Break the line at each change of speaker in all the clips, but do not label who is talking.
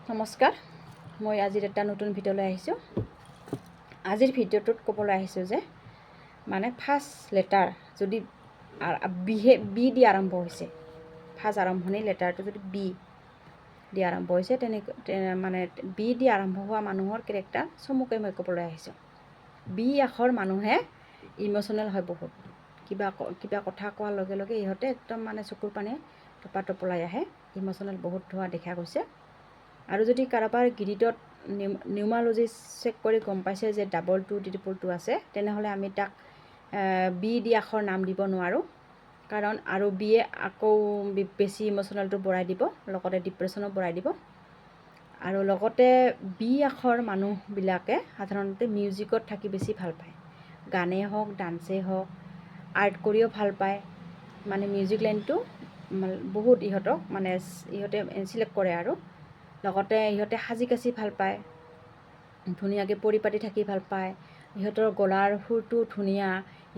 নমস্কাৰ, মই আজিৰ এটা নতুন ভিডিঅ'লৈ আহিছোঁ। আজিৰ ভিডিঅ'টোত ক'বলৈ আহিছোঁ যে মানে ফাৰ্ষ্ট লেটাৰ যদি বি দি আৰম্ভ হৈছে, ফাৰ্ষ্ট আৰম্ভণি লেটাৰটো যদি বি দি আৰম্ভ হৈছে, মানে বি দি আৰম্ভ হোৱা মানুহৰ কেৰেক্টাৰ চমুকৈ মই ক'বলৈ আহিছোঁ। বি আখৰ মানুহে ইম'চনেল হয় বহুত। কিবা কথা কোৱাৰ লগে লগে ইহঁতে একদম মানে চকুৰ পানী টপলাই আহে, ইম'চনেল বহুত হোৱা দেখা গৈছে। আৰু যদি কাৰোবাৰ গিৰিটত নিউমাৰলজি চেক কৰি গম পাইছে যে ডাবল 2 ট্ৰিপল 2 আছে, তেনেহ'লে আমি তাক বি দি আখৰ নাম দিব নোৱাৰোঁ, কাৰণ আৰু বিয়ে আকৌ বেছি ইম'চনেলটো বঢ়াই দিব, লগতে ডিপ্ৰেশ্যনো বঢ়াই দিব। আৰু লগতে বি আখৰ মানুহবিলাকে সাধাৰণতে মিউজিকত থাকি বেছি ভাল পায়। গানেই হওক, ডান্সেই হওক, আৰ্ট কৰিও ভাল পায়। মানে মিউজিক লাইনটো বহুত ইহঁতে চিলেক্ট কৰে। আৰু লগতে ইহঁতে সাজি কাচি ভাল পায়, ধুনীয়াকৈ পৰিপাটি থাকি ভাল পায়। ইহঁতৰ গলাৰ সুৰটো ধুনীয়া,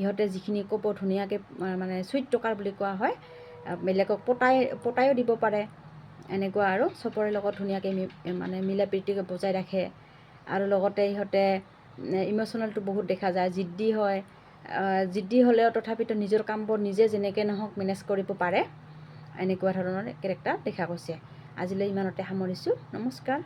ইহঁতে যিখিনি ক'ব ধুনীয়াকৈ মানে চুইট টকাৰ বুলি কোৱা হয়, বেলেগক পতাইও দিব পাৰে। এনেকুৱা আৰু চবৰে লগত ধুনীয়াকৈ মানে মিলা প্ৰীতিকৈ বজাই ৰাখে। আৰু লগতে ইহঁতে ইম'চনেলটো বহুত দেখা যায়, জিদ্দি হয়। জিদ্দি হ'লেও তথাপিতো নিজৰ কামবোৰ নিজে যেনেকৈ নহওক মেনেজ কৰিব পাৰে। এনেকুৱা ধৰণৰ কেৰেক্টাৰ দেখা গৈছে। আজিলৈ ইমানতে সামৰিছোঁ। নমস্কাৰ।